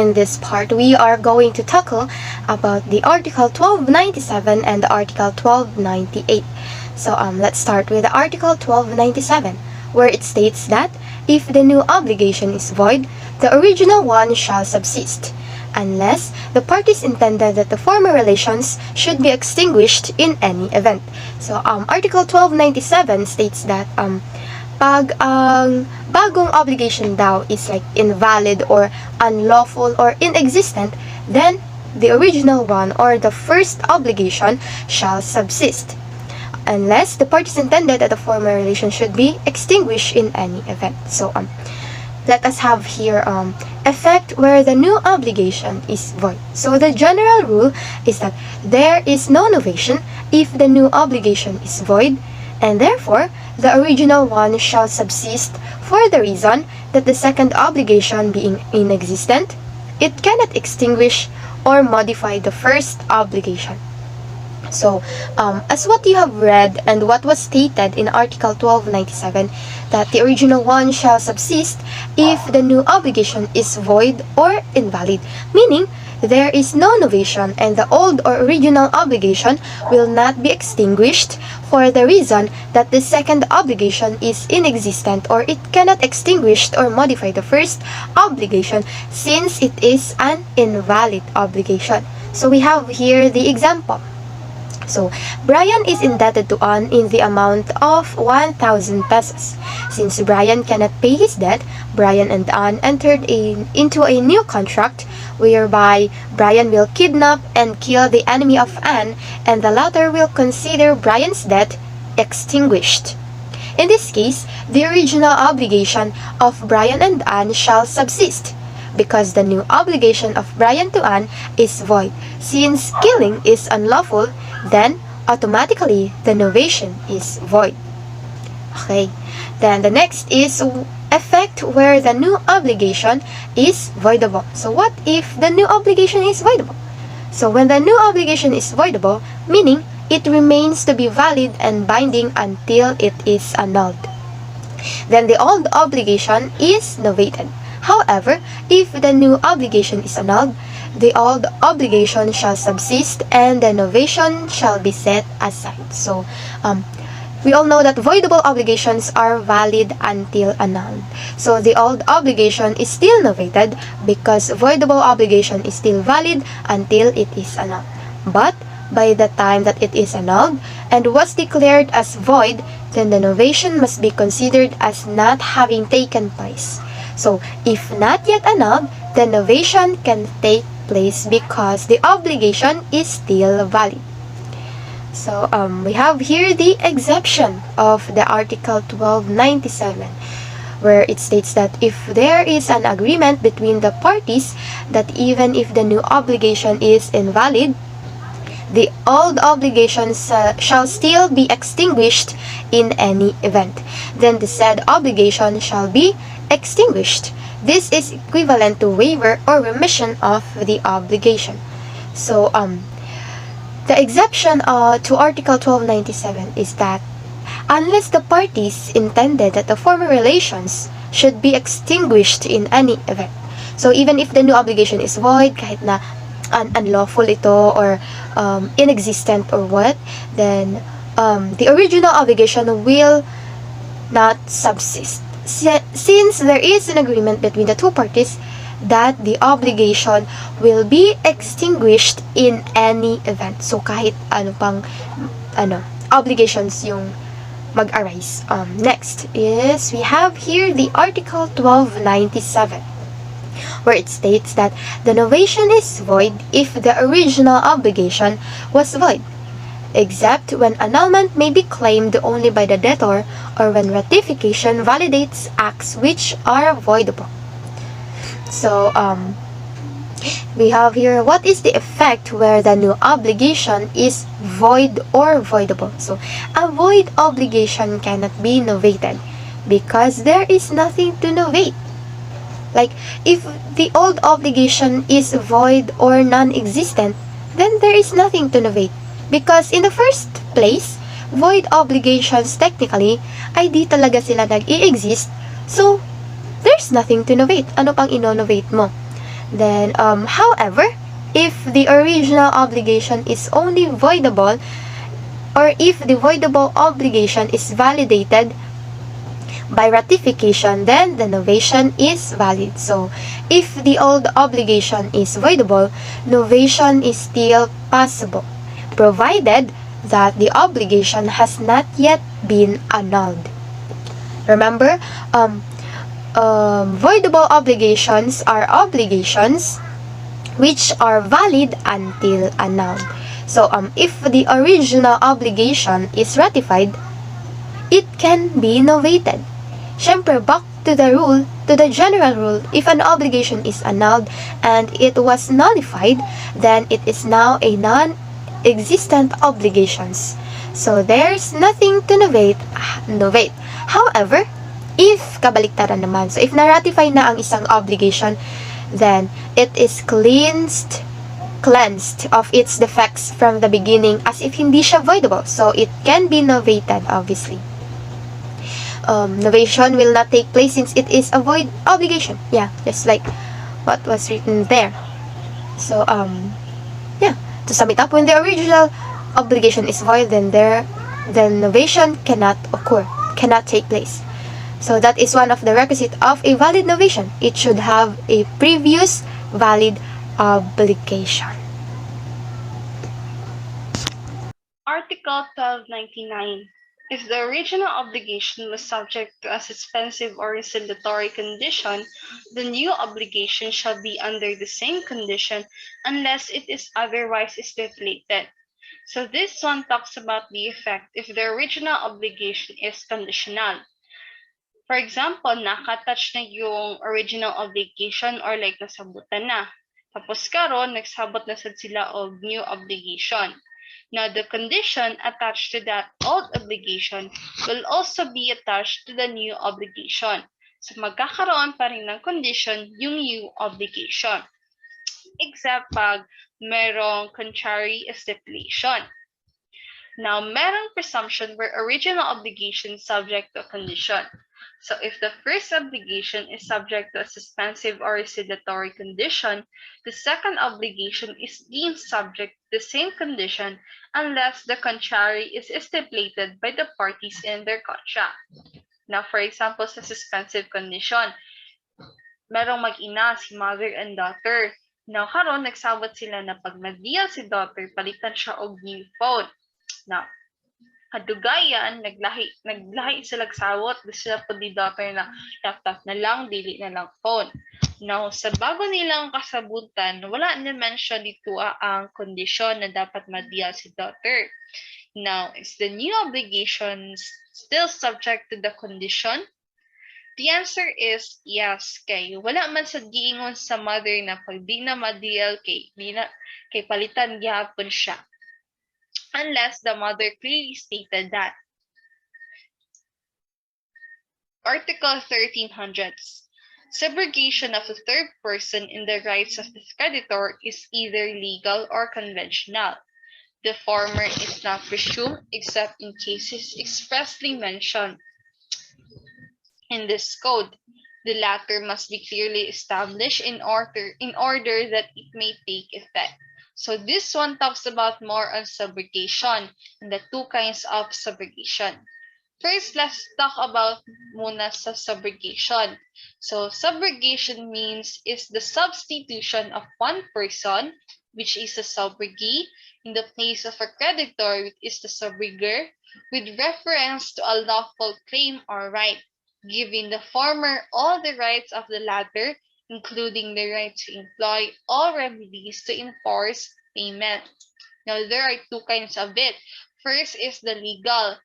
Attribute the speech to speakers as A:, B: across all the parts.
A: in this part, we are going to tackle about the Article 1297 and the Article 1298. So let's start with the Article 1297, where it states that if the new obligation is void, the original one shall subsist, unless the parties intended that the former relations should be extinguished in any event. So Article 1297 states that pag ang bagong obligation daw is like invalid or unlawful or inexistent, then the original one or the first obligation shall subsist, unless the parties intended that the former relation should be extinguished in any event. So let us have here effect where the new obligation is void. So the general rule is that there is no novation if the new obligation is void, and therefore the original one shall subsist for the reason that the second obligation being inexistent, it cannot extinguish or modify the first obligation. So, as what you have read and what was stated in Article 1297, that the original one shall subsist if the new obligation is void or invalid, meaning there is no novation and the old or original obligation will not be extinguished for the reason that the second obligation is inexistent or it cannot extinguish or modify the first obligation since it is an invalid obligation. So we have here the example. So, Brian is indebted to Ann in the amount of 1,000 pesos. Since Brian cannot pay his debt, Brian and Ann entered into a new contract whereby Brian will kidnap and kill the enemy of Ann, and the latter will consider Brian's debt extinguished. In this case, the original obligation of Brian and Ann shall subsist, because the new obligation of Brian to Ann is void. Since killing is unlawful, then automatically the novation is void. Okay, then the next is effect where the new obligation is voidable. So what if the new obligation is voidable? So when the new obligation is voidable, meaning it remains to be valid and binding until it is annulled, then the old obligation is novated. However, if the new obligation is annulled, the old obligation shall subsist and the novation shall be set aside. So, we all know that voidable obligations are valid until annulled. So, the old obligation is still novated because voidable obligation is still valid until it is annulled. But, by the time that it is annulled and was declared as void, then the novation must be considered as not having taken place. So, if not yet annulled, the novation can take place because the obligation is still valid. So, we have here the exception of the Article 1297, where it states that if there is an agreement between the parties that even if the new obligation is invalid, the old obligations shall still be extinguished in any event, then the said obligation shall be extinguished. This is equivalent to waiver or remission of the obligation. So, the exception to Article 1297 is that unless the parties intended that the former relations should be extinguished in any event. So, even if the new obligation is void, kahit na unlawful ito or inexistent or what, then the original obligation will not subsist. Since there is an agreement between the two parties that the obligation will be extinguished in any event. So, kahit obligations yung mag-arise. Next is, we have here the Article 1297, where it states that the novation is void if the original obligation was void, except when annulment may be claimed only by the debtor or when ratification validates acts which are voidable. So, we have here what is the effect where the new obligation is void or voidable. So, a void obligation cannot be novated because there is nothing to novate. Like, if the old obligation is void or non-existent, then there is nothing to novate. Because in the first place, void obligations technically ay di talaga sila nag-i-exist. So, there's nothing to novate. Ano pang ino-novate mo? Then, however, if the original obligation is only voidable, or if the voidable obligation is validated by ratification, then the novation is valid. So, if the old obligation is voidable, novation is still possible, provided that the obligation has not yet been annulled. Remember, voidable obligations are obligations which are valid until annulled. So, if the original obligation is ratified, it can be novated. Siyempre, back to the rule, to the general rule, if an obligation is annulled and it was nullified, then it is now a non-existent obligations. So, there's nothing to novate. However, if kabaliktaran naman, so if na-ratify na ang isang obligation, then it is cleansed of its defects from the beginning as if hindi siya voidable. So, it can be novated, obviously. Novation will not take place since it is a void obligation. Yeah, just like what was written there. So, yeah, to sum it up, when the original obligation is void, then novation cannot occur, cannot take place. So that is one of the requisites of a valid novation. It should have a previous valid obligation.
B: Article 1299. If the original obligation was subject to a suspensive or rescindatory condition, the new obligation shall be under the same condition unless it is otherwise stipulated. So this one talks about the effect if the original obligation is conditional. For example, nakatouch na yung original obligation or like nasabutan na. Tapos karon nagsabot na sad sila og new obligation. Now, the condition attached to that old obligation will also be attached to the new obligation. So, magkakaroon pa rin ng condition yung new obligation. Except pag merong contrary stipulation. Now, merong presumption where original obligation is subject to a condition. So, if the first obligation is subject to a suspensive or rescindatory condition, the second obligation is deemed subject to the same condition unless the contrary is stipulated by the parties in their contract. Now, for example, sa suspensive condition, merong mag-ina, si mother and daughter. Now, karon nagsabot sila na pag nag-deal si daughter, palitan siya og new phone. Now, kadugayan, naglahi sila sawot, sila po di daughter na laptop na lang, dili na lang phone. Now, sa bago nilang kasabutan, wala naman siya dito ang kondisyon na dapat ma-deal si daughter. Now, is the new obligation still subject to the condition? The answer is yes, kay wala man sa giingon sa mother na pag di na ma-deal kay palitan gyapon siya. Unless the mother clearly stated that. Article 1300. Subrogation of a third person in the rights of his creditor is either legal or conventional. The former is not presumed except in cases expressly mentioned in this code. The latter must be clearly established in order that it may take effect. So this one talks about more on subrogation and the two kinds of subrogation. First, let's talk about muna sa subrogation. So subrogation means is the substitution of one person, which is a subrogee, in the place of a creditor, which is the subrogor, with reference to a lawful claim or right, giving the former all the rights of the latter, including the right to employ all remedies to enforce payment. Now, there are two kinds of it. First is the legal,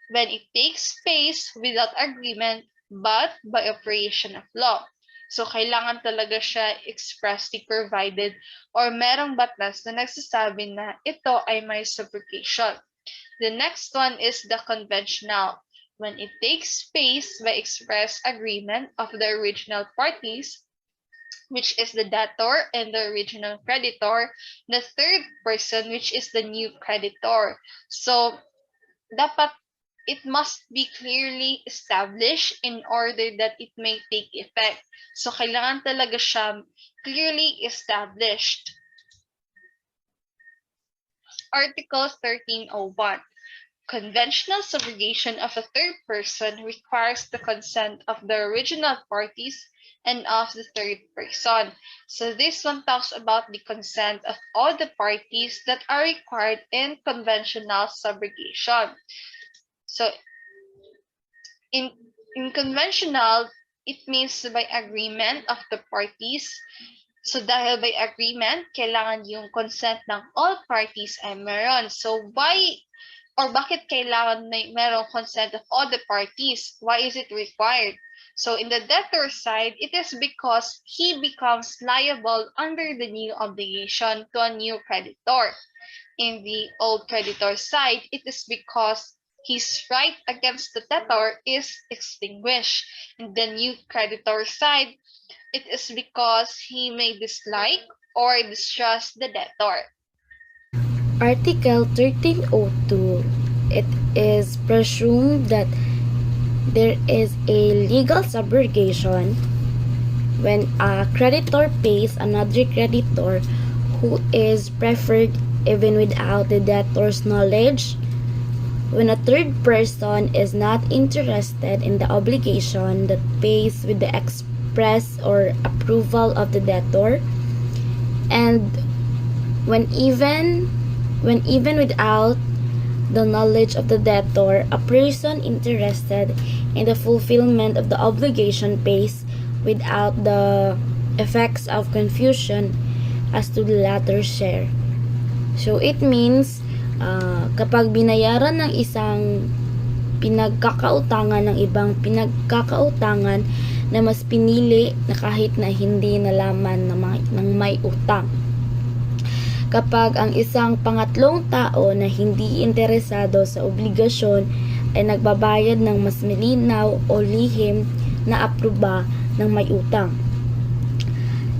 B: when it takes place without agreement but by operation of law. So, kailangan talaga siya expressly provided or merong batas na nagsasabi na ito ay may subrogation. The next one is the conventional, when it takes place by express agreement of the original parties, which is the debtor and the original creditor, the third person, which is the new creditor. So, dapat it must be clearly established in order that it may take effect. So, kailangan talaga siya clearly established. Article 1301. Conventional subrogation of a third person requires the consent of the original parties and of the third person. So this one talks about the consent of all the parties that are required in conventional subrogation. So in in conventional, it means by agreement of the parties. So dahil by agreement, kailangan yung consent ng all parties ay meron. So why or bakit kailangan na merong consent of all the parties? Why is it required? So in the debtor side, it is because he becomes liable under the new obligation to a new creditor. In the old creditor side, it is because his right against the debtor is extinguished. In the new creditor side, it is because he may dislike or distrust the debtor.
C: Article 1302, it is presumed that there is a legal subrogation when a creditor pays another creditor who is preferred even without the debtor's knowledge, when a third person is not interested in the obligation that pays with the express or approval of the debtor, and when even without the knowledge of the debtor, a person interested in the fulfillment of the obligation pays without the effects of confusion as to the latter's share. So it means kapag binayaran ng isang pinagkakautangan ng ibang pinagkakautangan na mas pinili na kahit na hindi nalaman ng may utang. Kapag ang isang pangatlong tao na hindi interesado sa obligasyon ay nagbabayad ng mas malinaw o lihim na aproba ng may utang.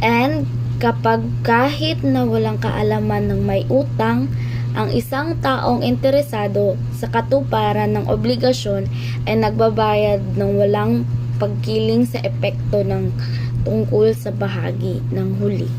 C: And kapag kahit na walang kaalaman ng may utang, ang isang taong interesado sa katuparan ng obligasyon ay nagbabayad ng walang pagkiling sa epekto ng tungkol sa bahagi ng huli.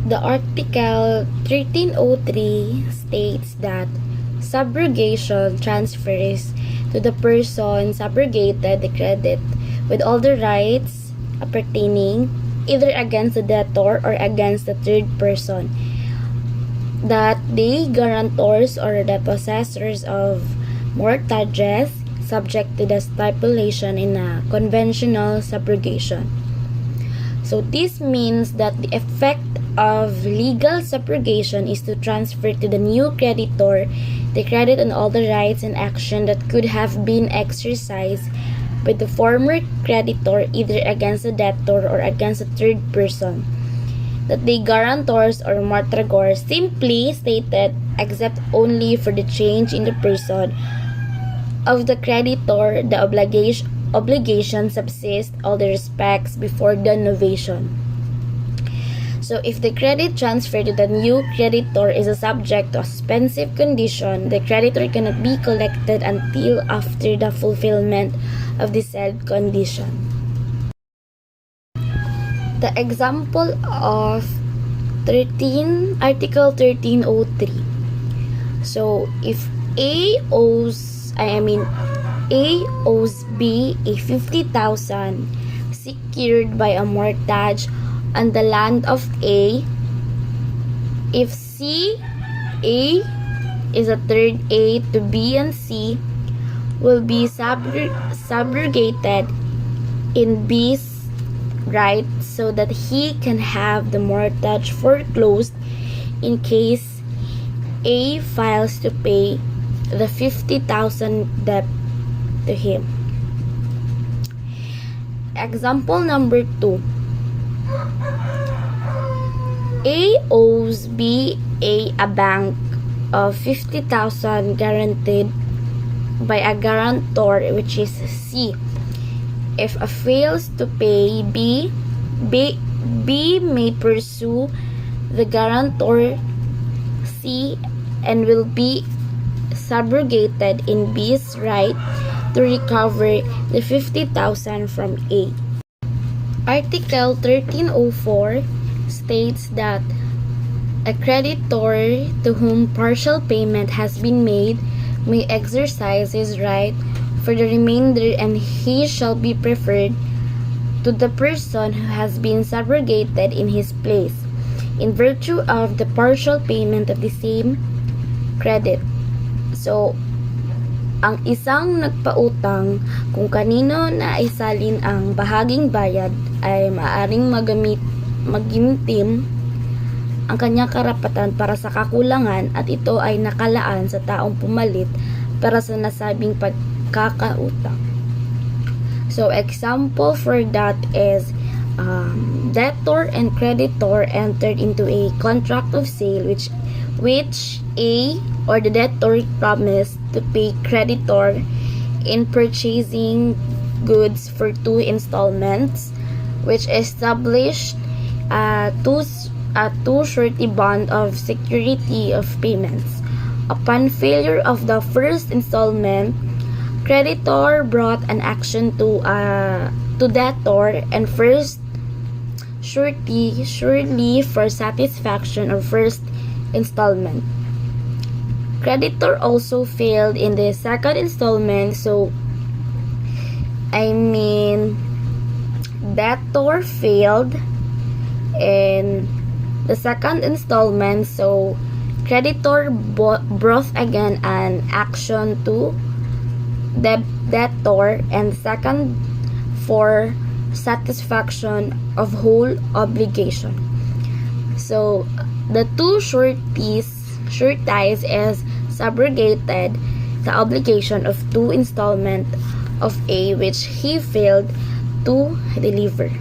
C: The Article 1303 states that subrogation transfers to the person subrogated the credit with all the rights appertaining either against the debtor or against the third person, that the guarantors or the possessors of mortgages subject to the stipulation in a conventional subrogation. So this means that the effect of legal subrogation is to transfer to the new creditor the credit and all the rights and action that could have been exercised by the former creditor either against the debtor or against a third person, that the guarantors or mortgagors simply stated except only for the change in the person of the creditor, the obligation subsists all the respects before the novation. So if the credit transfer to the new creditor is a subject to a suspensive condition, the creditor cannot be collected until after the fulfillment of the said condition. The example of Article 1303. So if A owes B a 50,000 secured by a mortgage on the land of A, if A is a third A to B and C will be subrogated in B's right so that he can have the mortgage foreclosed in case A fails to pay the 50,000 debt to him. Example number 2. A owes B a bank of 50,000 guaranteed by a guarantor which is C. If A fails to pay B may pursue the guarantor C and will be subrogated in B's right to recover the 50,000 from A. Article 1304 states that a creditor to whom partial payment has been made may exercise his right for the remainder, and he shall be preferred to the person who has been subrogated in his place, in virtue of the partial payment of the same credit. So, ang isang nagpautang kung kanino na isalin ang bahaging bayad ay maaaring magimtim ang kanyang karapatan para sa kakulangan, at ito ay nakalaan sa taong pumalit para sa nasabing pagkakautang. So, example for that is debtor and creditor entered into a contract of sale which A or the debtor promised to pay creditor in purchasing goods for 2 installments, which established a two surety bond of security of payments. Upon failure of the first installment, creditor brought an action to debtor and first surely for satisfaction of first installment. Creditor also failed in the second installment, so debtor failed in the second installment, so creditor brought again an action to the debtor and second for satisfaction of whole obligation. So the two sureties is subrogated the obligation of 2 installment of A which he failed to deliver.